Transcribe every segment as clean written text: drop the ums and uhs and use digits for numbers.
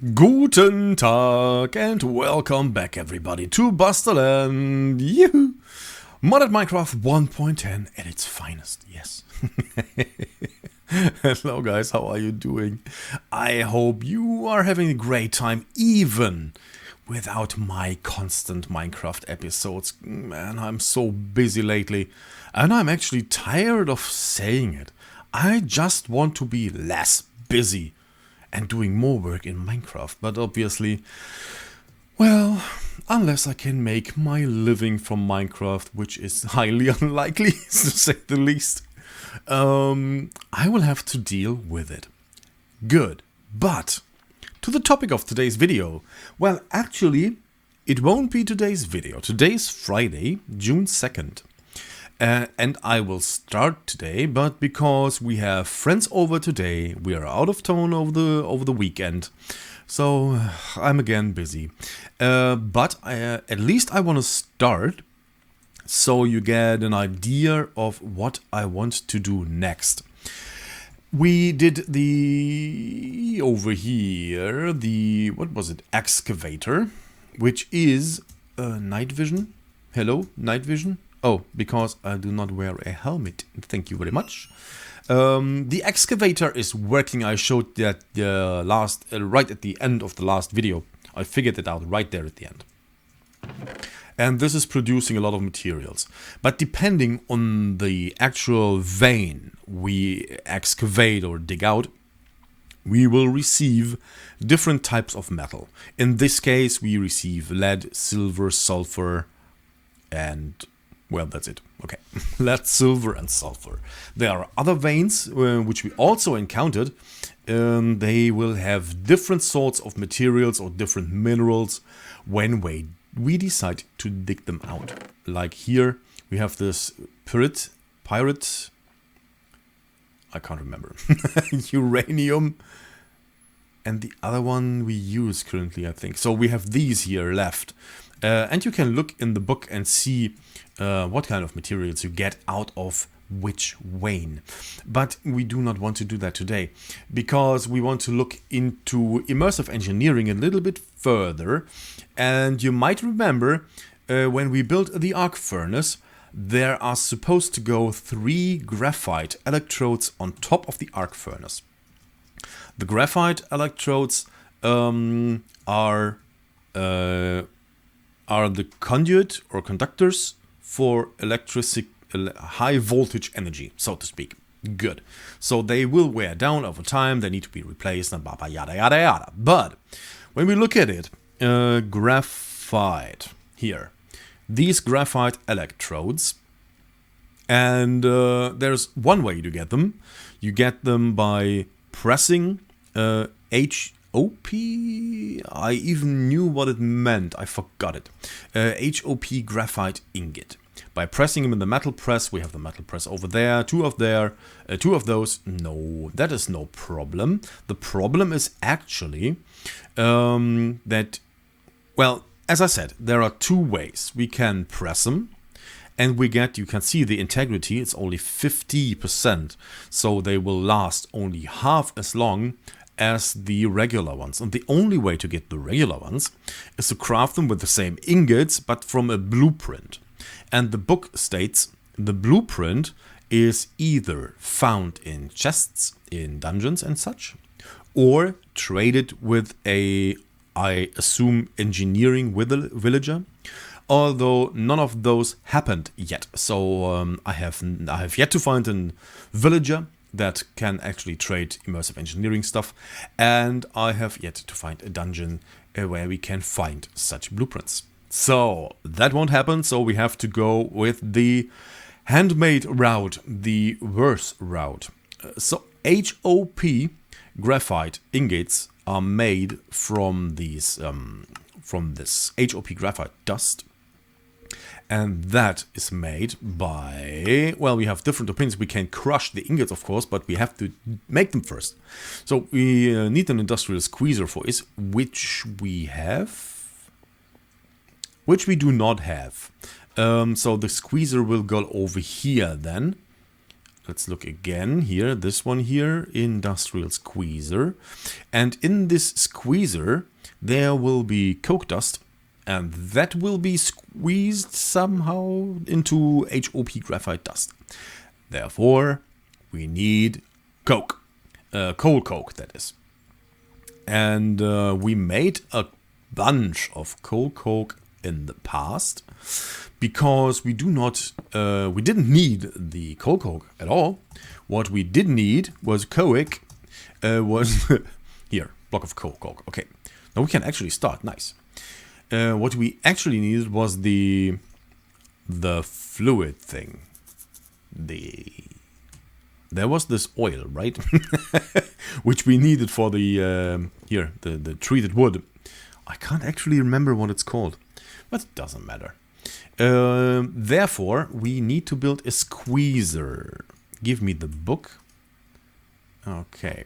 Guten Tag and welcome back everybody to Busterland. Yoo-hoo! Modded Minecraft 1.10 at its finest, yes. Hello guys, how are you doing? I hope you are having a great time even without my constant Minecraft episodes. Man, I'm so busy lately and I'm actually tired of saying it. I just want to be less busy and doing more work in Minecraft, but obviously, well, unless I can make my living from Minecraft, which is highly unlikely to say the least, I will have to deal with it. Good, but to the topic of today's video. Well, actually, it won't be today's video. Today's Friday, June 2nd. And I will start today, but because we have friends over today, we are out of town over the weekend, so I'm again busy. But at least I want to start, so you get an idea of what I want to do next. We did over here, what was it, excavator, which is night vision. Hello, night vision. Oh, because I do not wear a helmet. Thank you very much. The excavator is working. I showed that right at the end of the last video. I figured it out right there at the end. And this is producing a lot of materials. But depending on the actual vein we excavate or dig out, we will receive different types of metal. In this case, we receive lead, silver, sulfur, and... well, that's it. Okay. Lead, silver, and sulfur. There are other veins which we also encountered. They will have different sorts of materials or different minerals when we decide to dig them out. Like here, we have this pirate. I can't remember. Uranium. And the other one we use currently, I think. So we have these here left. And you can look in the book and see what kind of materials you get out of which vein. But we do not want to do that today, because we want to look into immersive engineering a little bit further. And you might remember when we built the arc furnace, there are supposed to go 3 graphite electrodes on top of the arc furnace. The graphite electrodes are the conduit or conductors for high voltage energy, so to speak. Good. So they will wear down over time, they need to be replaced, and blah, blah, yada, yada, yada. But when we look at it, graphite here, these graphite electrodes, and there's one way to get them. You get them by pressing HOP, I even knew what it meant, I forgot it. HOP graphite ingot. By pressing them in the metal press, we have the metal press over there, two of those, no, that is no problem. The problem is actually that, well, as I said, there are 2 ways. We can press them, and you can see the integrity, it's only 50%, so they will last only half as long as the regular ones. And the only way to get the regular ones is to craft them with the same ingots, but from a blueprint. And the book states the blueprint is either found in chests, in dungeons and such, or traded with I assume, engineering villager. Although none of those happened yet. So I have yet to find a villager that can actually trade immersive engineering stuff, and I have yet to find a dungeon where we can find such blueprints. So that won't happen, so we have to go with the handmade route, the worse route. So HOP graphite ingots are made from this HOP graphite dust. And that is made by, well, we have different opinions. We can crush the ingots, of course, but we have to make them first. So we need an industrial squeezer for it, which we do not have. So the squeezer will go over here then. let's look again here, this one here, industrial squeezer. And in this squeezer, there will be coke dust, and that will be squeezed somehow into HOP graphite dust. Therefore, we need coke, coal coke, that is. And we made a bunch of coal coke in the past because we didn't need the coal coke at all. What we did need was coke, here, block of coal coke. Okay, now we can actually start. Nice. What we actually needed was the fluid thing. There was this oil, right? Which we needed for the the treated wood. I can't actually remember what it's called, but it doesn't matter. Therefore, we need to build a squeezer. Give me the book. Okay.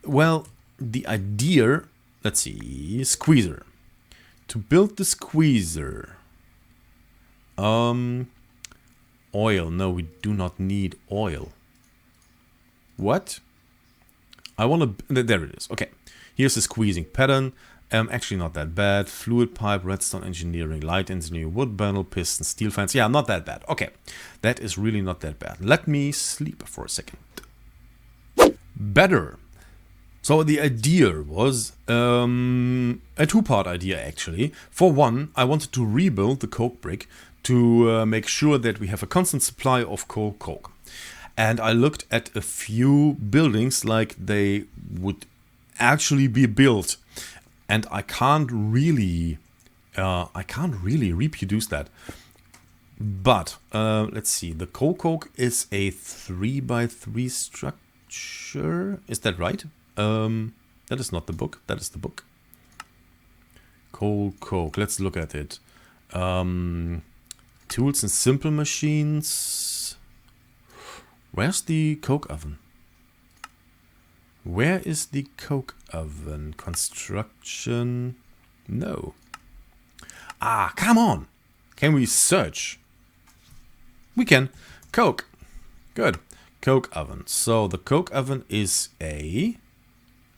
Well, the idea, let's see, squeezer. To build the squeezer. Oil. No, we do not need oil. What? I want to... There it is. Okay. Here's the squeezing pattern. Actually not that bad. Fluid pipe, redstone engineering, light engineering, wood panel, piston, steel fans. Yeah, not that bad. Okay. That is really not that bad. Let me sleep for a second. Better. So the idea was a two-part idea, actually. For one, I wanted to rebuild the coke brick to make sure that we have a constant supply of coal coke. And I looked at a few buildings like they would actually be built. And I can't really reproduce that. But let's see. The coal coke is a 3x3 structure. Is that right? That is not the book. That is the book. Coal coke. Let's look at it. Tools and simple machines. Where's the coke oven? Where is the coke oven? Construction? No. Ah, come on! Can we search? We can. Coke. Good. Coke oven. So the coke oven is a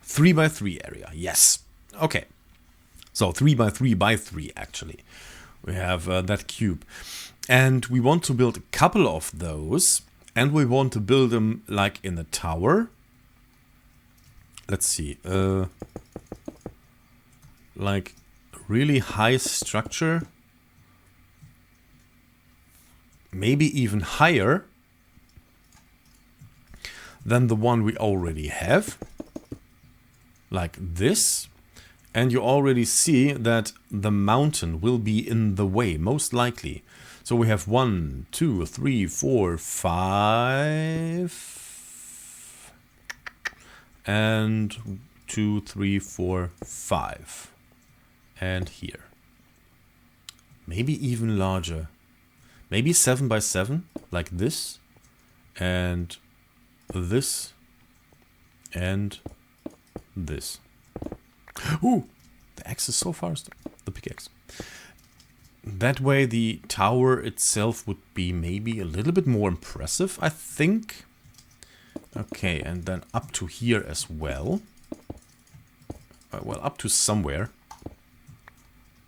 3x3 area. Yes. Okay. So 3x3x3 actually. We have that cube. And we want to build a couple of those. And we want to build them like in a tower. Let's see, like really high structure, maybe even higher than the one we already have, like this. And you already see that the mountain will be in the way, most likely. So we have 1, 2, 3, 4, 5... and 2, 3, 4, 5. And here. Maybe even larger. Maybe 7x7, like this. And this. And this. Ooh! The axe is so fast. The pickaxe. That way the tower itself would be maybe a little bit more impressive, I think. Okay, and then up to here as well. Well, up to somewhere.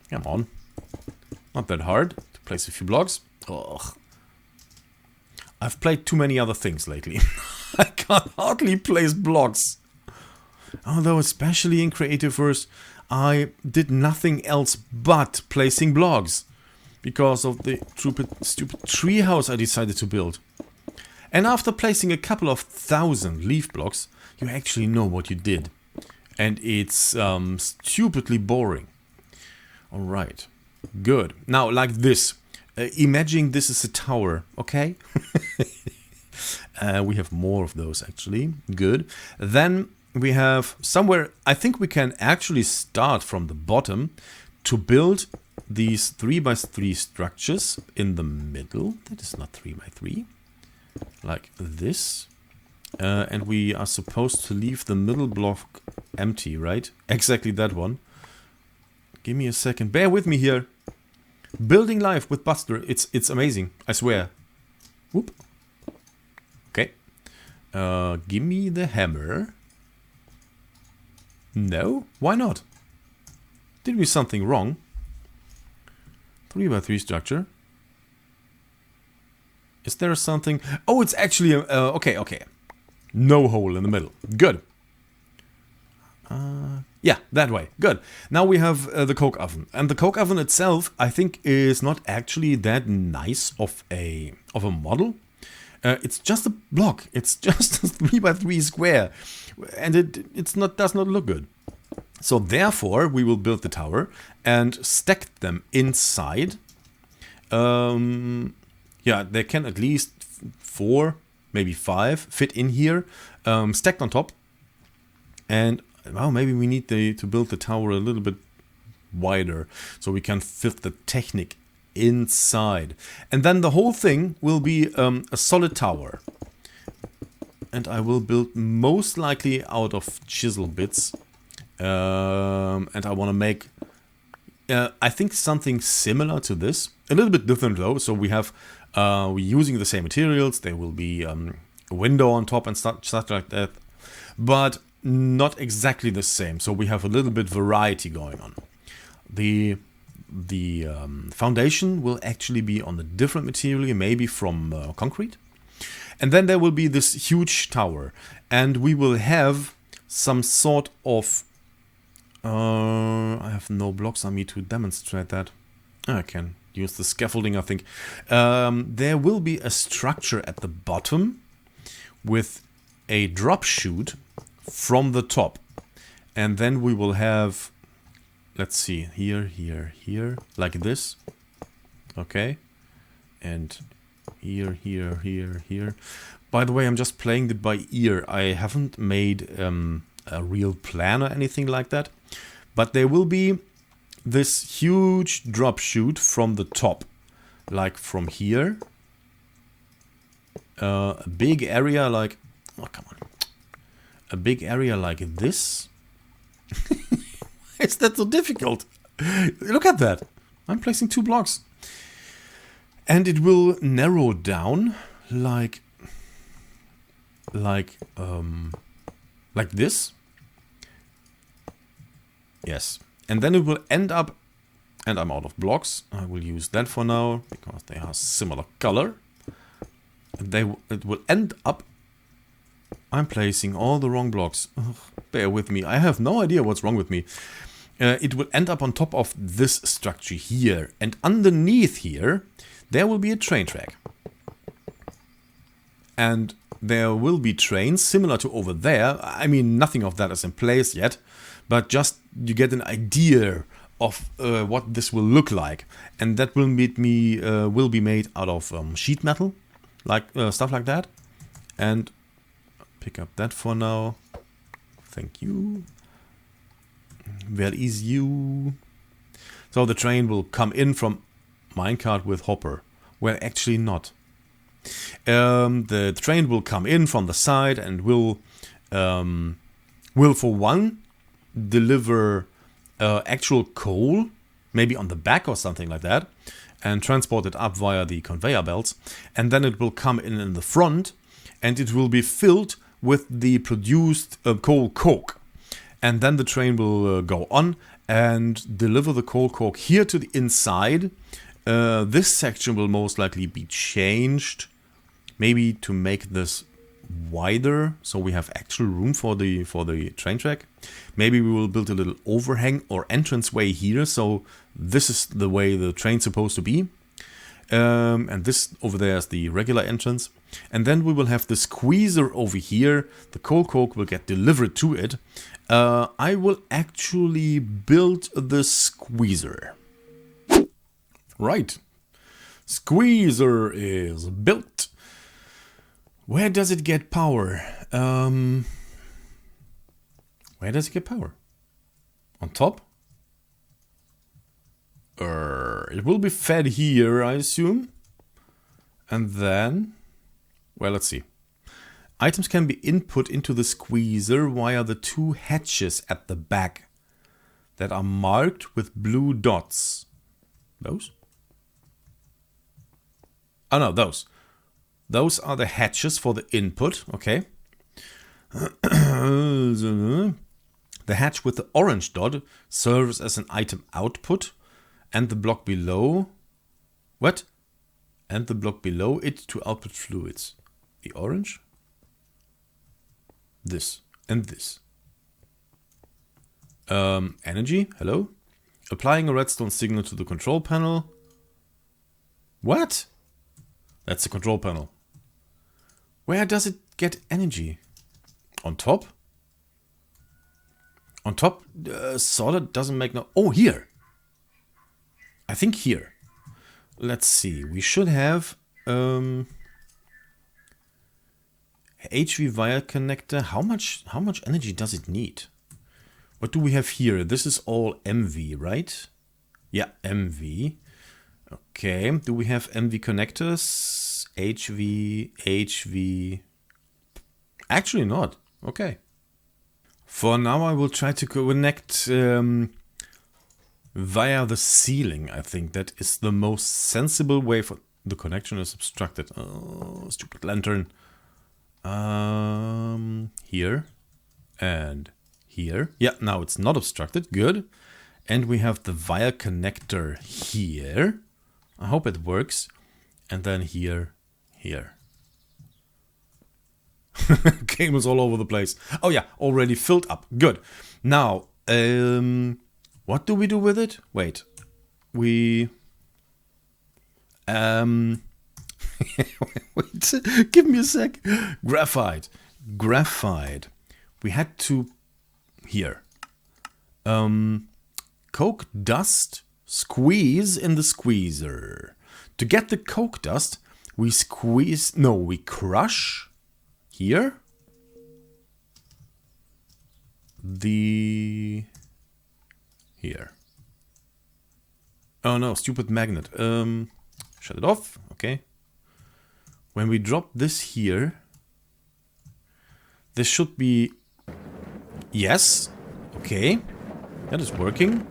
Come on. Not that hard to place a few blocks. Ugh. I've played too many other things lately. I can't hardly place blocks. Although, especially in Creativeverse, I did nothing else but placing blocks. Because of the stupid treehouse I decided to build. And after placing a couple of thousand leaf blocks, you actually know what you did. And it's stupidly boring. Alright, good. Now, like this. Imagine this is a tower, okay? We have more of those, actually. Good. Then we have somewhere, I think we can actually start from the bottom to build these 3x3 structures in the middle. That is not 3x3. Like this. And we are supposed to leave the middle block empty, right? Exactly that one. Give me a second. Bear with me here. Building life with Buster. It's amazing. I swear. Whoop. Okay. Give me the hammer. No? Why not? Did we something wrong? 3x3 structure. Is there something? Oh, it's actually a... okay. No hole in the middle. Good. Yeah, that way. Good. Now we have the coke oven. And the coke oven itself, I think, is not actually that nice of a model. It's just a block. It's just a 3x3 square. And does not look good. So therefore, we will build the tower and stack them inside. Yeah, they can at least 4, maybe 5 fit in here, stacked on top. And well, maybe we need to build the tower a little bit wider so we can fit the Technic inside. And then the whole thing will be a solid tower. And I will build most likely out of chisel bits. And I want to make, I think, something similar to this. A little bit different though. So we have, we're using the same materials. There will be a window on top and such like that. But not exactly the same. So we have a little bit variety going on. The foundation will actually be on a different material, maybe from concrete. And then there will be this huge tower. And we will have some sort of... I have no blocks on me to demonstrate that. I can use the scaffolding, I think. There will be a structure at the bottom with a drop chute from the top. And then we will have, let's see, here, like this. Okay. And here. By the way, I'm just playing it by ear. I haven't made a real plan or anything like that. But there will be this huge drop chute from the top. Like from here. A big area like... Oh, come on. A big area like this. Is that so difficult? Look at that. I'm placing 2 blocks. And it will narrow down like this. Yes. And then it will end up, and I'm out of blocks. I will use that for now because they are similar color. It will end up. I'm placing all the wrong blocks. Ugh, bear with me. I have no idea what's wrong with me. It will end up on top of this structure here. And underneath here, there will be a train track. And there will be trains similar to over there. I mean, nothing of that is in place yet. But just you get an idea of what this will look like. And that will be made out of sheet metal. Like stuff like that. And... pick up that for now. Thank you. Where is you? So the train will come in from minecart with hopper. Well, actually not. The train will come in from the side and will for one deliver actual coal, maybe on the back or something like that, and transport it up via the conveyor belts. And then it will come in the front, and it will be filled with the produced coal coke. And then the train will go on and deliver the coal coke here to the inside. This section will most likely be changed, maybe to make this wider, so we have actual room for the train track. Maybe we will build a little overhang or entrance way here, so this is the way the train's supposed to be. And this over there is the regular entrance. And then we will have the squeezer over here. The coal coke will get delivered to it. I will actually build the squeezer. Right. Squeezer is built. Where does it get power? Where does it get power? On top? It will be fed here, I assume. And then... well, let's see. Items can be input into the squeezer via the 2 hatches at the back that are marked with blue dots. Those? Oh no, those. Those are the hatches for the input, okay. The hatch with the orange dot serves as an item output, and the block below... What? And the block below it to output fluids. The orange? This. And this. Energy? Hello? Applying a redstone signal to the control panel. What? That's the control panel. Where does it get energy? On top? On top? Solid doesn't make no... Oh, here! I think here. Let's see. We should have... HV wire connector. How much energy does it need? What do we have here? This is all MV, right? Yeah, MV. Okay. Do we have MV connectors? HV. Actually not. Okay. For now I will try to connect via the ceiling. I think that is the most sensible way for... The connection is obstructed. Oh, stupid lantern. Here. And here. Yeah, now it's not obstructed. Good. And we have the wire connector here. I hope it works. And then here. Cables all over the place. Oh yeah, already filled up. Good. Now, what do we do with it? Wait. We... Wait, give me a sec. Graphite. We had to... Here. Coke dust. Squeeze in the squeezer. To get the coke dust, we squeeze... No, we crush... Here. Here. Oh no, stupid magnet. Shut it off. Okay. When we drop this here, this should be... Yes. Okay. That is working.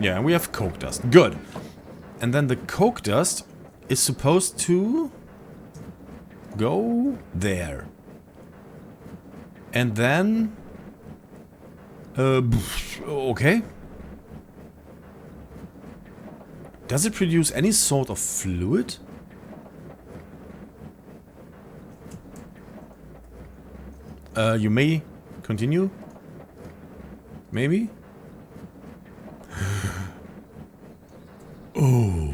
Yeah, we have coke dust. Good. And then the coke dust is supposed to... go there. And then... okay. Does it produce any sort of fluid? You may continue. Maybe? Oh.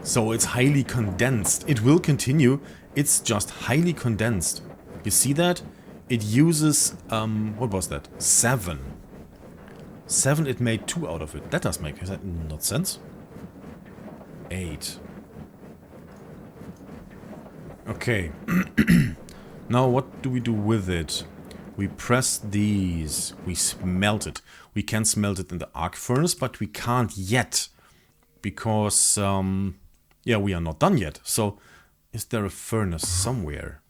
So it's highly condensed. It will continue. It's just highly condensed. You see that? It uses, what was that? 7. 7, it made 2 out of it. That does make not sense. 8. Okay. Now what do we do with it? We press these. We smelt it. We can smelt it in the arc furnace, but we can't yet. Because, yeah, we are not done yet. So, is there a furnace somewhere?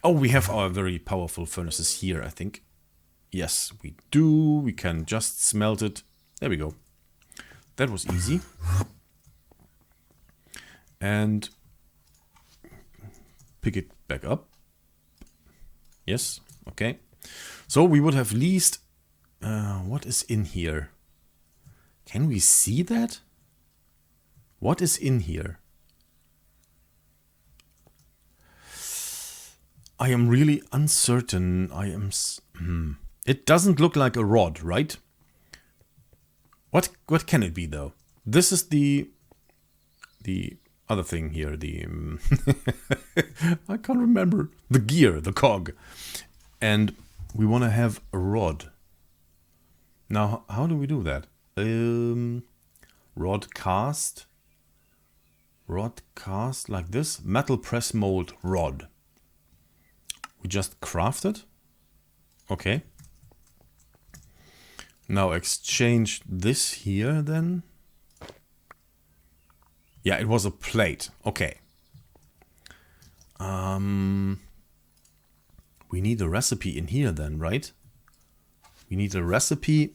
Oh, we have our very powerful furnaces here, I think. Yes, we do. We can just smelt it. There we go. That was easy. And pick it back up. Yes, okay. So we would have least... what is in here? Can we see that? What is in here? I am really uncertain. It doesn't look like a rod, right? What can it be though? This is the other thing here. The I can't remember. The gear, the cog, and we want to have a rod. Now, how do we do that? Rod cast like this. Metal press mold rod. We just craft it. Okay. Now exchange this here then. Yeah, it was a plate. Okay. We need a recipe in here then, right? We need a recipe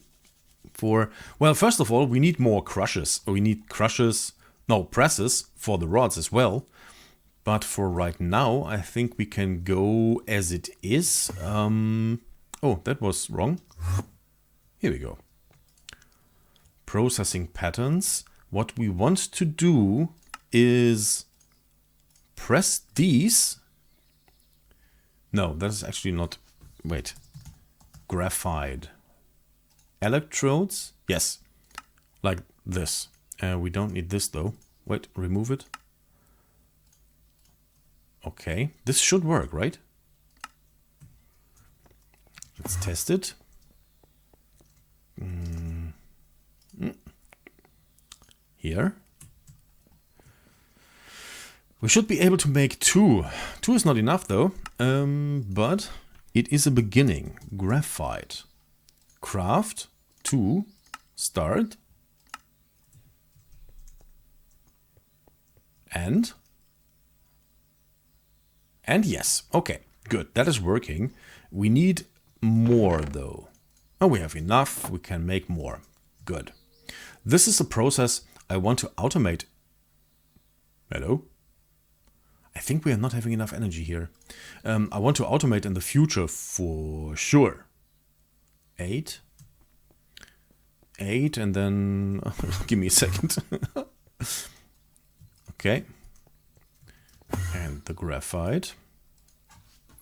for... Well, first of all, we need more crushes. We need crushes... No, presses for the rods as well. But for right now, I think we can go as it is. Oh, that was wrong. Here we go. Processing patterns. What we want to do is press these. No, that is actually not... Wait. Graphite. Electrodes? Yes. Like this. We don't need this though. Wait, remove it. Okay, this should work, right? Let's test it. Here. We should be able to make 2. 2 is not enough though, but it is a beginning. Graphite. Craft. 2. Start. And yes, okay, good, that is working. We need more though. Oh, we have enough, we can make more. Good. This is a process I want to automate. Hello? I think we are not having enough energy here. I want to automate in the future for sure. 8. 8 and then... give me a second. Okay. And the graphite.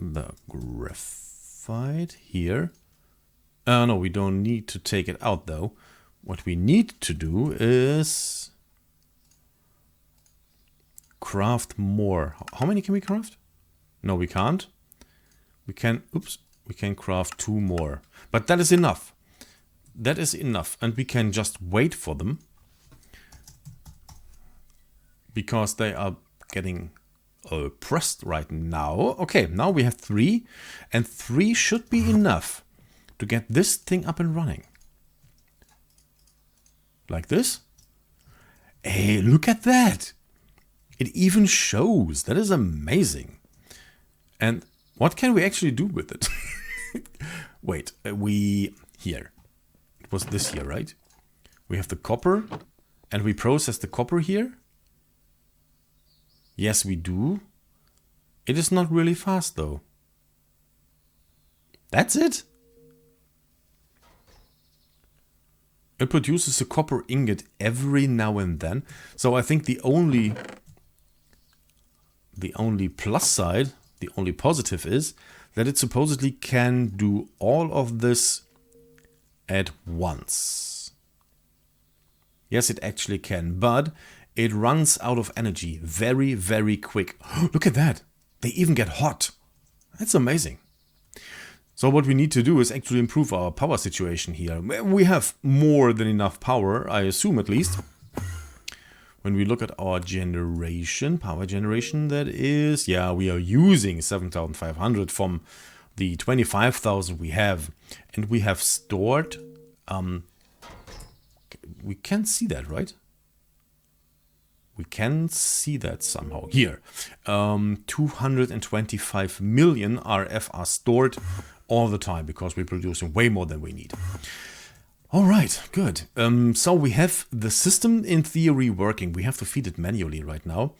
The graphite here. No, we don't need to take it out though. What we need to do is craft more. How many can we craft? No, we can't. We can, oops, we can craft 2 more. But that is enough. That is enough. And we can just wait for them. Because they are getting pressed right now. Okay, now we have 3. And 3 should be enough to get this thing up and running. Like this. Hey, look at that. It even shows. That is amazing. And what can we actually do with it? Wait, here. It was this here, right? We have the copper. And we process the copper here. Yes, we do. It is not really fast, though. That's it. It produces a copper ingot every now and then. So I think the only plus side, the only positive is that it supposedly can do all of this at once. Yes, it actually can, but it runs out of energy very, very quick. Look at that. They even get hot. That's amazing. So what we need to do is actually improve our power situation here. We have more than enough power, I assume at least. When we look at our generation, power generation, that is, yeah, we are using 7,500 from the 25,000 we have. And we have stored, we can see that, right? We can see that somehow here. 225 million RF are stored all the time because we're producing way more than we need. All right, good. So we have the system in theory working. We have to feed it manually right now.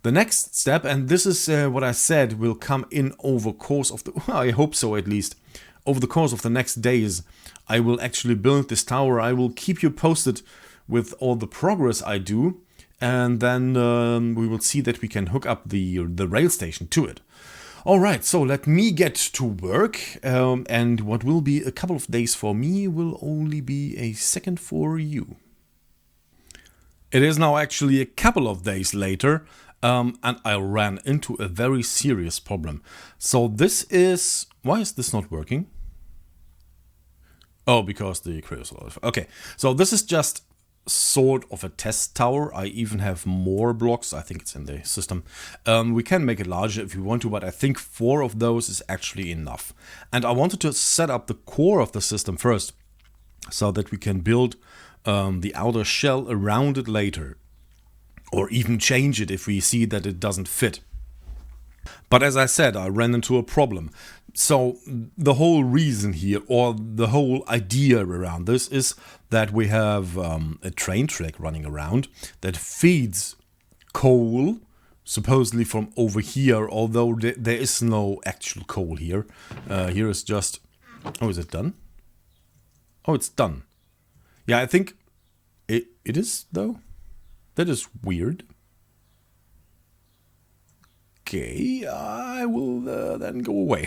The next step, and this is what I said, will come in over course of the, I hope so at least, over the course of the next days. I will actually build this tower. I will keep you posted with all the progress I do. And then we will see that we can hook up the rail station to it. Alright, so let me get to work. And what will be a couple of days for me will only be a second for you. It is now actually a couple of days later. And I ran into a very serious problem. So this is... Why is this not working? Oh, because the creosote. Okay, so this is just sort of a test tower. I even have more blocks. I think it's in the system. We can make it larger if we want to, but I think 4 of those is actually enough. And I wanted to set up the core of the system first so that we can build the outer shell around it later, or even change it if we see that it doesn't fit. But as I said, I ran into a problem. So the whole reason here, or the whole idea around this, is that we have a train track running around that feeds coal supposedly from over here, although there is no actual coal here. Here is just... Oh, is it done? Oh, it's done. Yeah, I think it is, though. That is weird. Okay, I will then go away.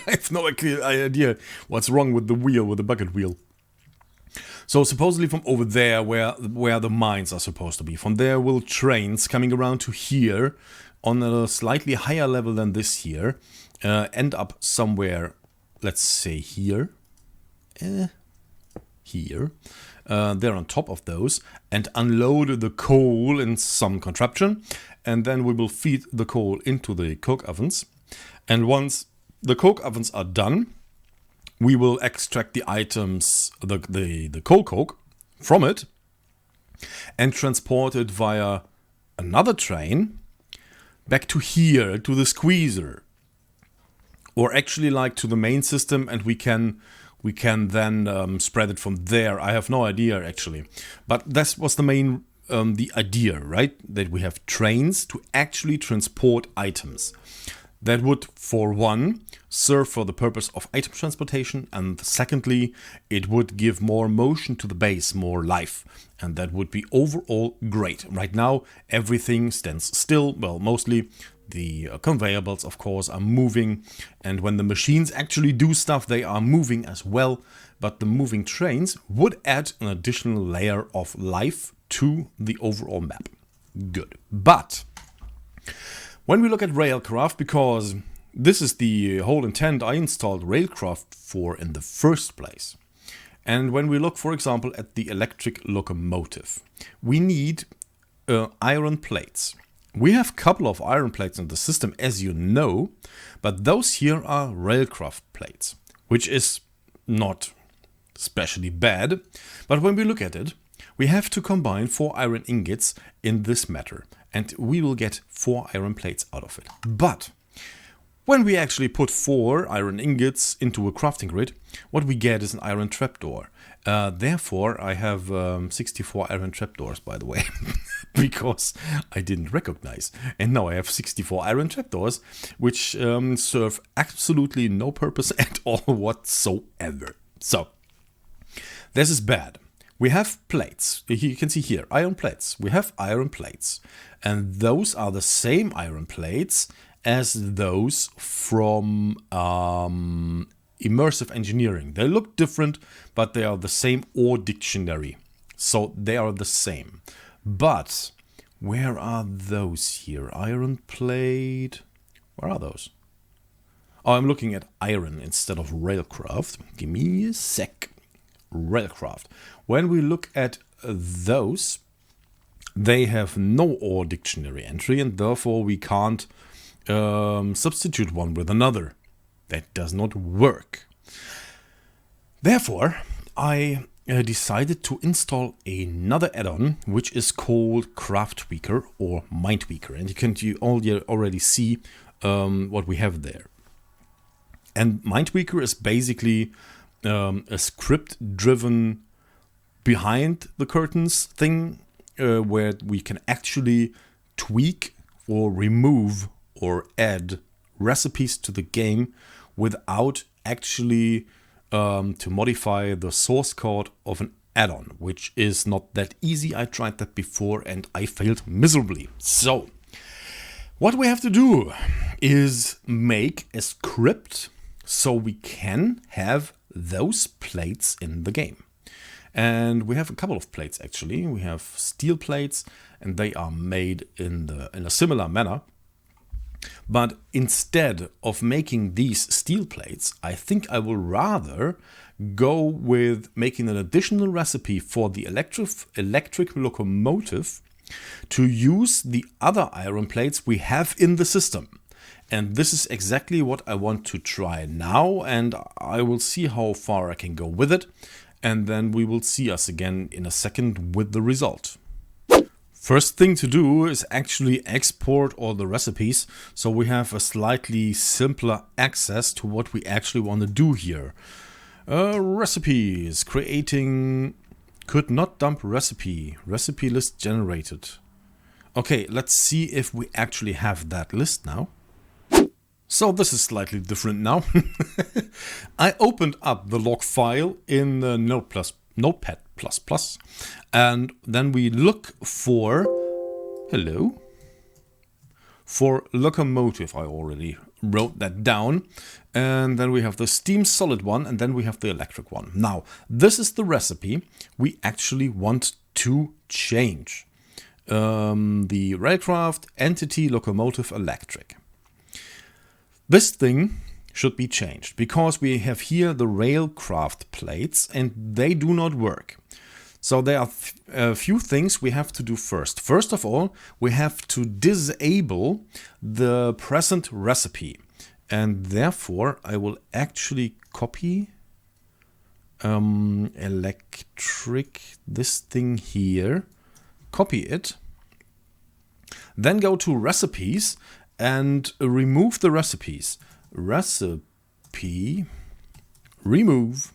I have no clear idea what's wrong with the wheel, with the bucket wheel. So supposedly from over there, where the mines are supposed to be, from there will trains coming around to here, on a slightly higher level than this here, end up somewhere, let's say here, here. They're on top of those and unload the coal in some contraption, and then we will feed the coal into the coke ovens. And once the coke ovens are done, we will extract the items, the coal coke from it, and transport it via another train back to here, to the squeezer, or actually like to the main system, and we can then spread it from there. I have no idea actually, but that was the main the idea, right? That we have trains to actually transport items. That would, for one, serve for the purpose of item transportation, and secondly, it would give more motion to the base, more life, and that would be overall great. Right now, everything stands still. Well, mostly the conveyor belts, of course, are moving, and when the machines actually do stuff, they are moving as well. But the moving trains would add an additional layer of life to the overall map. Good. But when we look at Railcraft, because this is the whole intent I installed Railcraft for in the first place. And when we look, for example, at the electric locomotive, we need iron plates. We have a couple of iron plates in the system, as you know, but those here are Railcraft plates, which is not especially bad. But when we look at it, we have to combine 4 iron ingots in this matter, and we will get 4 iron plates out of it. But when we actually put 4 iron ingots into a crafting grid, what we get is an iron trapdoor. Therefore, I have 64 iron trapdoors, by the way, because I didn't recognize. And now I have 64 iron trapdoors, which serve absolutely no purpose at all whatsoever. So, this is bad. We have plates. You can see here, iron plates. We have iron plates. And those are the same iron plates as those from immersive engineering. They look different, but they are the same ore dictionary. So they are the same. But where are those here? Iron plate. Where are those? Oh, I'm looking at iron instead of Railcraft. Give me a sec. Railcraft. When we look at those, they have no ore dictionary entry, and therefore we can't substitute one with another. That does not work. Therefore, I decided to install another add-on, which is called Craft Tweaker or Mind Tweaker, and you already see what we have there. And Mind Tweaker is basically a script-driven behind the curtains thing, where we can actually tweak or remove or add recipes to the game without actually to modify the source code of an add-on, which is not that easy. I tried that before and I failed miserably. So what we have to do is make a script so we can have those plates in the game. And we have a couple of plates actually. We have steel plates, and they are made in a similar manner. But instead of making these steel plates, I think I will rather go with making an additional recipe for the electric locomotive to use the other iron plates we have in the system. And this is exactly what I want to try now, and I will see how far I can go with it. And then we will see us again in a second with the result. First thing to do is actually export all the recipes, so we have a slightly simpler access to what we actually want to do here. Recipes, creating, could not dump recipe list generated. Okay, let's see if we actually have that list now. So this is slightly different now. I opened up the log file in Notepad++, and then we look for, for locomotive. I already wrote that down. And then we have the steam solid one, and then we have the electric one. Now, this is the recipe we actually want to change. The Railcraft entity locomotive electric. This thing should be changed because we have here the Railcraft plates and they do not work. So there are a few things we have to do first. First of all, we have to disable the present recipe. And therefore, I will actually copy electric, this thing here, copy it, then go to recipes and remove the recipes. Recipe, remove,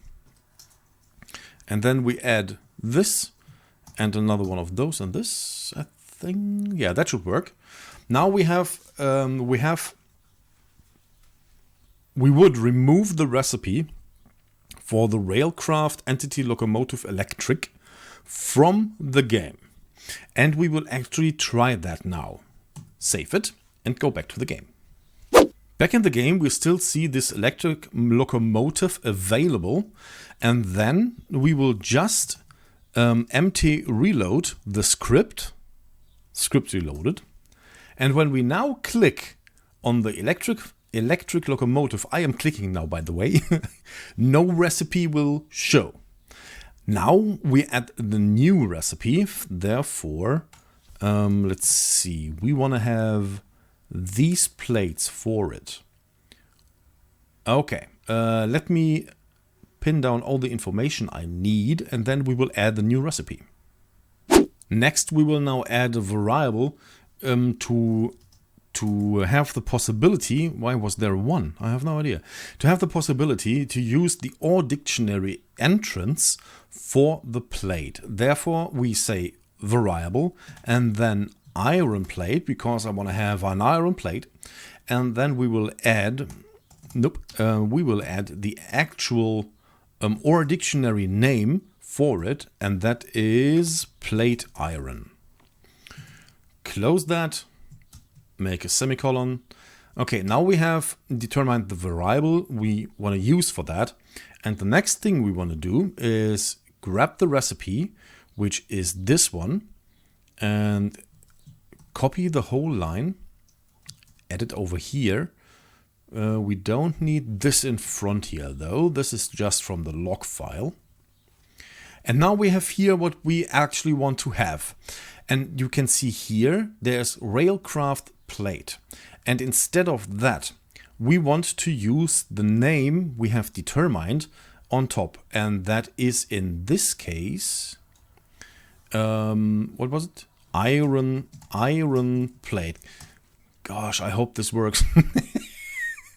and then we add this and another one of those and this, I think. Yeah, that should work. Now we would remove the recipe for the Railcraft entity locomotive electric from the game. And we will actually try that now. Save it and go back to the game. Back in the game, we still see this electric locomotive available. And then we will just empty reload the script reloaded. And when we now click on the electric locomotive, I am clicking now, by the way, no recipe will show. Now we add the new recipe, therefore, let's see, we want to have these plates for it. Okay, let me pin down all the information I need and then we will add the new recipe. Next, we will now add a variable to have the possibility, why was there one? I have no idea. To have the possibility to use the OR dictionary entrance for the plate. Therefore, we say variable and then iron plate because I want to have an iron plate. And then we will add, we will add the actual OR dictionary name for it, and that is plate iron. Close that. Make a semicolon. Okay, now we have determined the variable we want to use for that. And the next thing we want to do is grab the recipe, which is this one, and copy the whole line, add it over here. We don't need this in front here though. This is just from the log file. And now we have here what we actually want to have. And you can see here, there's Railcraft plate. And instead of that, we want to use the name we have determined on top. And that is in this case, what was it? Iron plate. Gosh, I hope this works.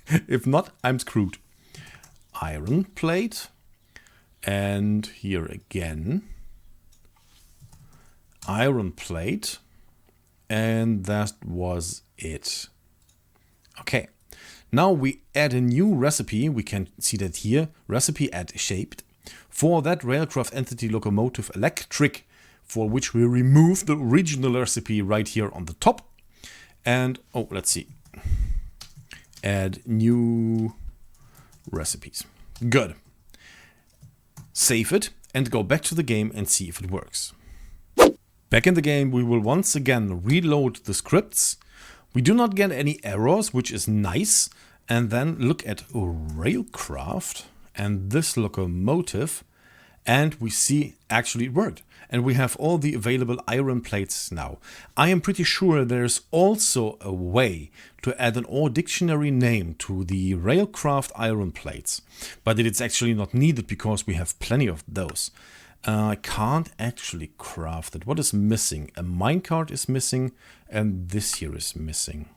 If not, I'm screwed. Iron plate. And here again, iron plate, and that was it. Okay, now we add a new recipe. We can see that here, recipe add shaped, for that Railcraft entity locomotive electric, for which we remove the original recipe right here on the top. And, oh, let's see, add new recipes. Good. Save it and go back to the game and see if it works. Back in the game, we will once again reload the scripts. We do not get any errors, which is nice. And then look at Railcraft and this locomotive, and we see actually it worked. And we have all the available iron plates now. I am pretty sure there's also a way to add an OR dictionary name to the Railcraft iron plates. But it's actually not needed because we have plenty of those. I can't actually craft it. What is missing? A minecart is missing and this here is missing.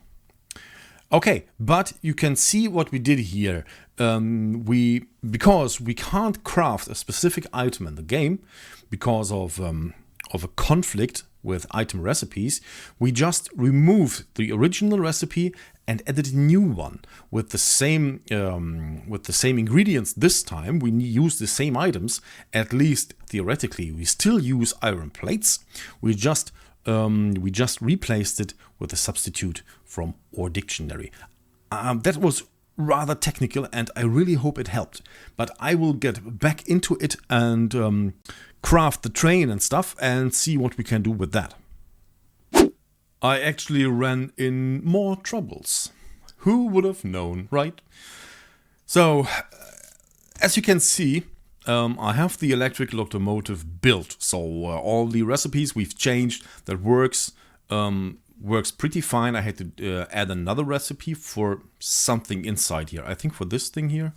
Okay, but you can see what we did here. Because we can't craft a specific item in the game because of a conflict with item recipes, we just removed the original recipe and added a new one with the same ingredients. This time we use the same items. At least theoretically, we still use iron plates. We just replaced it with a substitute from our dictionary. That was rather technical, and I really hope it helped. But I will get back into it and craft the train and stuff and see what we can do with that. I actually ran in more troubles. Who would have known, right? So, as you can see, I have the electric locomotive built. So all the recipes we've changed, that works pretty fine. I had to add another recipe for something inside here. I think for this thing here.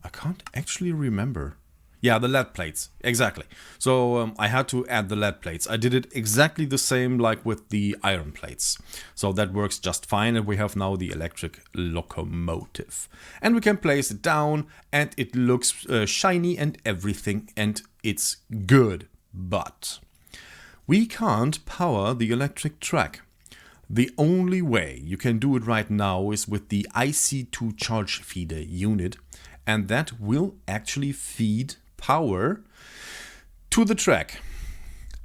I can't actually remember. Yeah, the lead plates. Exactly. So I had to add the lead plates. I did it exactly the same like with the iron plates. So that works just fine. And we have now the electric locomotive. And we can place it down and it looks shiny and everything. And it's good. But we can't power the electric track. The only way you can do it right now is with the IC2 charge feeder unit. And that will actually feed power to the track.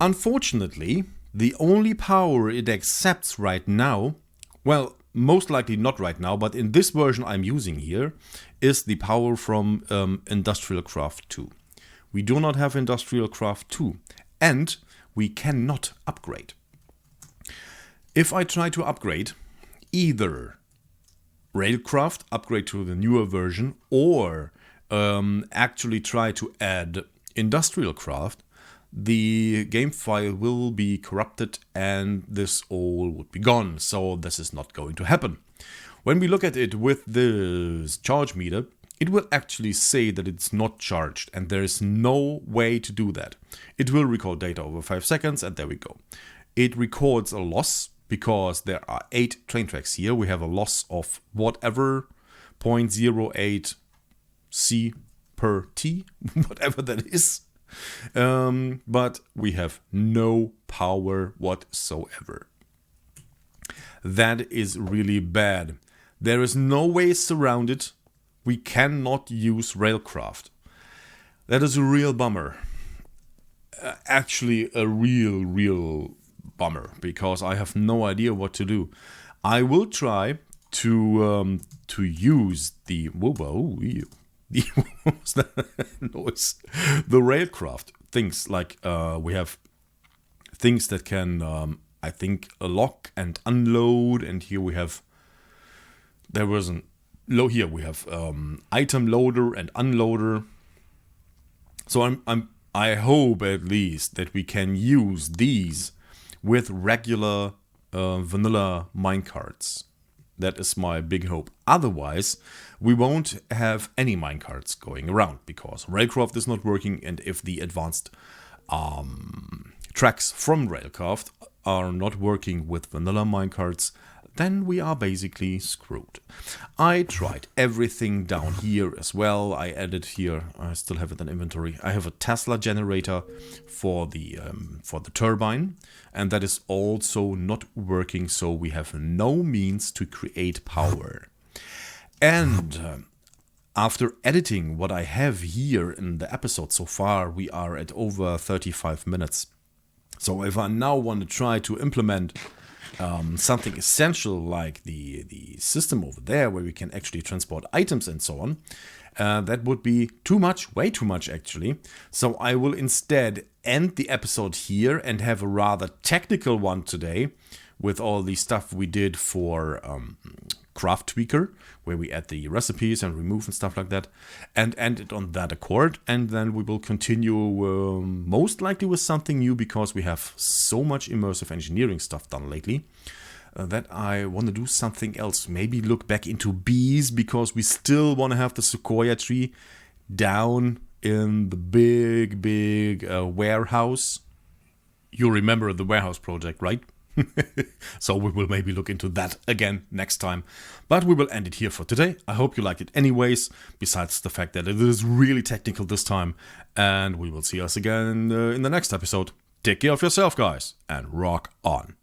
Unfortunately, the only power it accepts right now, well, most likely not right now, but in this version I'm using here, is the power from Industrial Craft 2. We do not have Industrial Craft 2, and we cannot upgrade. If I try to upgrade, either Railcraft, upgrade to the newer version, or actually try to add Industrial Craft, the game file will be corrupted and this all would be gone. So this is not going to happen. When we look at it with this charge meter, it will actually say that it's not charged, and there is no way to do that. It will record data over 5 seconds, and there we go. It records a loss because there are 8 train tracks here. We have a loss of whatever 0.08 C per T, whatever that is. But we have no power whatsoever. That is really bad. There is no way around it. We cannot use Railcraft. That is a real bummer. Actually, a real bummer, because I have no idea what to do. I will try to use the what was that noise? The Railcraft things, like we have things that can I think lock and unload, and here we have here we have item loader and unloader. So I hope at least that we can use these with regular vanilla minecarts. That is my big hope. Otherwise, we won't have any minecarts going around, because Railcraft is not working, and if the advanced tracks from Railcraft are not working with vanilla minecarts, then we are basically screwed. I tried everything down here as well. I added here, I still have it in inventory, I have a Tesla generator for the turbine, and that is also not working, so we have no means to create power. And after editing what I have here in the episode so far, we are at over 35 minutes. So if I now want to try to implement something essential like the system over there, where we can actually transport items and so on, that would be too much, way too much actually. So I will instead end the episode here and have a rather technical one today with all the stuff we did for Craft Tweaker, where we add the recipes and remove and stuff like that, and end it on that accord. And then we will continue most likely with something new, because we have so much immersive engineering stuff done lately that I want to do something else. Maybe look back into bees, because we still want to have the sequoia tree down in the big warehouse. You remember the warehouse project, right? So we will maybe look into that again next time. But we will end it here for today. I hope you liked it anyways, besides the fact that it is really technical this time. And we will see us again in the next episode. Take care of yourself, guys, and rock on.